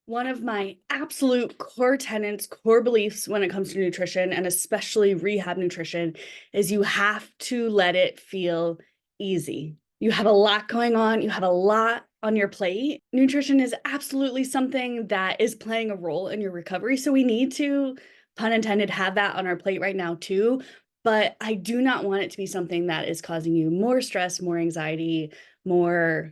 One of my absolute core tenets, core beliefs when it comes to nutrition, and especially rehab nutrition, is you have to let it feel easy. You have a lot going on, you have a lot on your plate. Nutrition is absolutely something that is playing a role in your recovery. So we need to, pun intended, have that on our plate right now too. But I do not want it to be something that is causing you more stress, more anxiety, more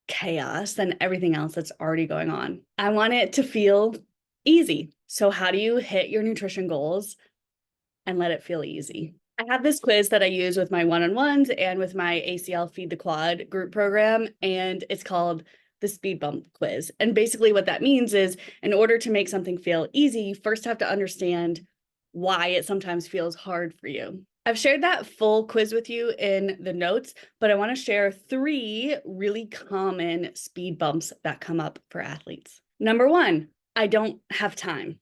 chaos than everything else that's already going on. I want it to feel easy. So, how do you hit your nutrition goals and let it feel easy? I have this quiz that I use with my one-on-ones and with my ACL Feed the Quad group program, and it's called the Speed Bump Quiz. And basically, what that means is in order to make something feel easy, you first have to understand why it sometimes feels hard for you. I've shared that full quiz with you in the notes, but I want to share 3 really common speed bumps that come up for athletes. Number 1, I don't have time.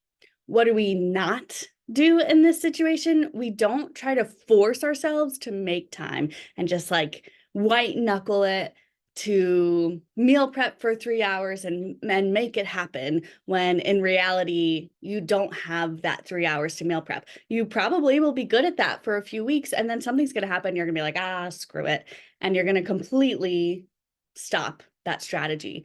What do we not do in this situation? We don't try to force ourselves to make time and just like white knuckle it to meal prep for 3 hours and make it happen when in reality you don't have that 3 hours to meal prep. You probably will be good at that for a few weeks and then something's going to happen. You're going to be like, screw it. And you're going to completely stop that strategy.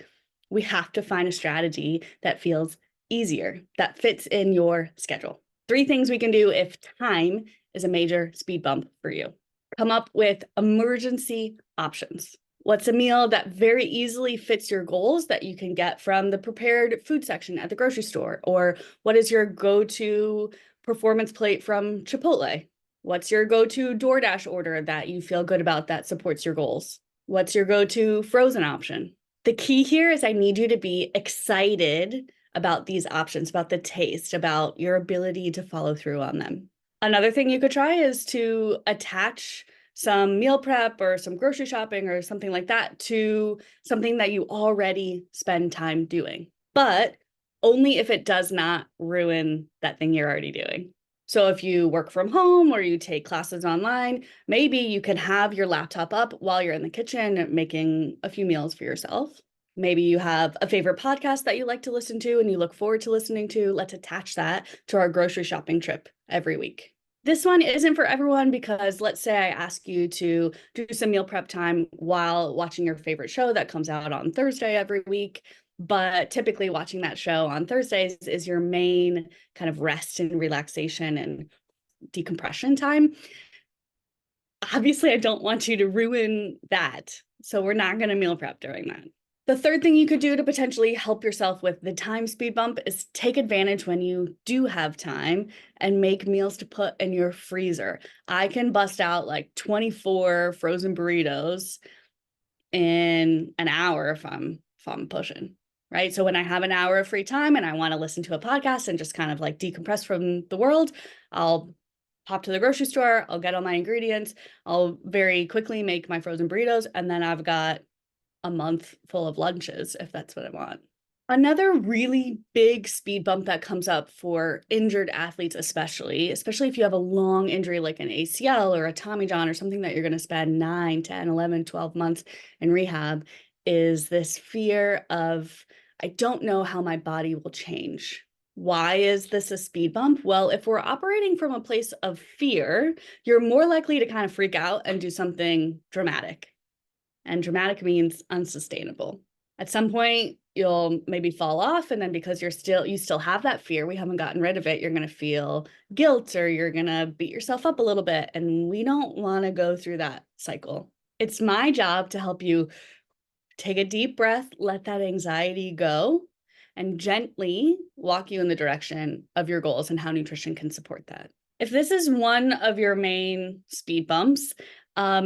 We have to find a strategy that feels easier, that fits in your schedule. 3 things we can do if time is a major speed bump for you. Come up with emergency options. What's a meal that very easily fits your goals that you can get from the prepared food section at the grocery store? Or what is your go-to performance plate from Chipotle? What's your go-to DoorDash order that you feel good about that supports your goals? What's your go-to frozen option? The key here is I need you to be excited about these options, about the taste, about your ability to follow through on them. Another thing you could try is to attach some meal prep or some grocery shopping or something like that to something that you already spend time doing, but only if it does not ruin that thing you're already doing. So if you work from home or you take classes online, maybe you can have your laptop up while you're in the kitchen making a few meals for yourself. Maybe you have a favorite podcast that you like to listen to and you look forward to listening to. Let's attach that to our grocery shopping trip every week. This one isn't for everyone because let's say I ask you to do some meal prep time while watching your favorite show that comes out on Thursday every week. But typically watching that show on Thursdays is your main kind of rest and relaxation and decompression time. Obviously, I don't want you to ruin that. So we're not going to meal prep during that. The third thing you could do to potentially help yourself with the time speed bump is take advantage when you do have time and make meals to put in your freezer. I can bust out like 24 frozen burritos in an hour if I'm pushing, right? So when I have an hour of free time and I want to listen to a podcast and just kind of like decompress from the world, I'll pop to the grocery store, I'll get all my ingredients, I'll very quickly make my frozen burritos, and then I've got a month full of lunches if that's what I want. Another really big speed bump that comes up for injured athletes, especially if you have a long injury like an ACL or a Tommy John or something that you're going to spend 9, 10, 11, 12 months in rehab, is this fear of, I don't know how my body will change. Why is this a speed bump? Well, if we're operating from a place of fear, you're more likely to kind of freak out and do something dramatic. And dramatic means unsustainable. At some point, you'll maybe fall off, and then because you still have that fear, we haven't gotten rid of it, you're going to feel guilt or you're going to beat yourself up a little bit, and we don't want to go through that cycle. It's my job to help you take a deep breath, let that anxiety go, and gently walk you in the direction of your goals and how nutrition can support that. If this is one of your main speed bumps,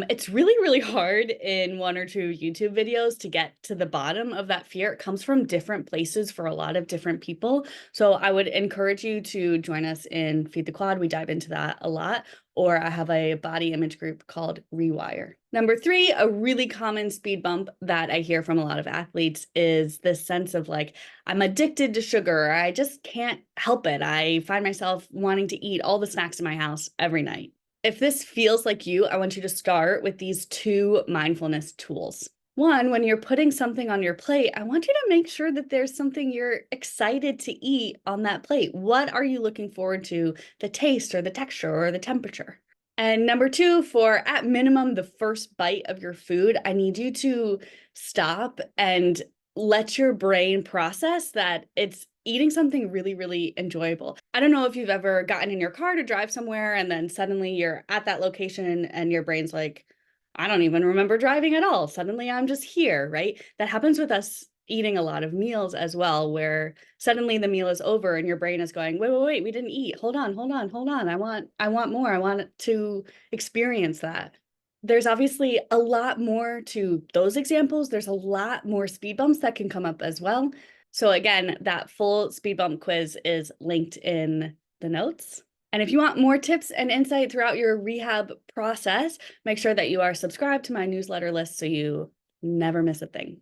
it's really, really hard in 1 or 2 YouTube videos to get to the bottom of that fear. It comes from different places for a lot of different people. So I would encourage you to join us in Feed the Quad. We dive into that a lot. Or I have a body image group called Rewire. Number 3, a really common speed bump that I hear from a lot of athletes is this sense of like, I'm addicted to sugar. I just can't help it. I find myself wanting to eat all the snacks in my house every night. If this feels like you, I want you to start with these 2 mindfulness tools. One, when you're putting something on your plate, I want you to make sure that there's something you're excited to eat on that plate. What are you looking forward to? The taste or the texture or the temperature? And number two, for at minimum, the first bite of your food, I need you to stop and let your brain process that it's eating something really, really enjoyable. I don't know if you've ever gotten in your car to drive somewhere and then suddenly you're at that location and your brain's like, I don't even remember driving at all. Suddenly I'm just here, right? That happens with us eating a lot of meals as well, where suddenly the meal is over and your brain is going, wait, wait, wait, we didn't eat. Hold on, hold on, hold on. I want more. I want to experience that. There's obviously a lot more to those examples. There's a lot more speed bumps that can come up as well. So again, that full speed bump quiz is linked in the notes. And if you want more tips and insight throughout your rehab process, make sure that you are subscribed to my newsletter list so you never miss a thing.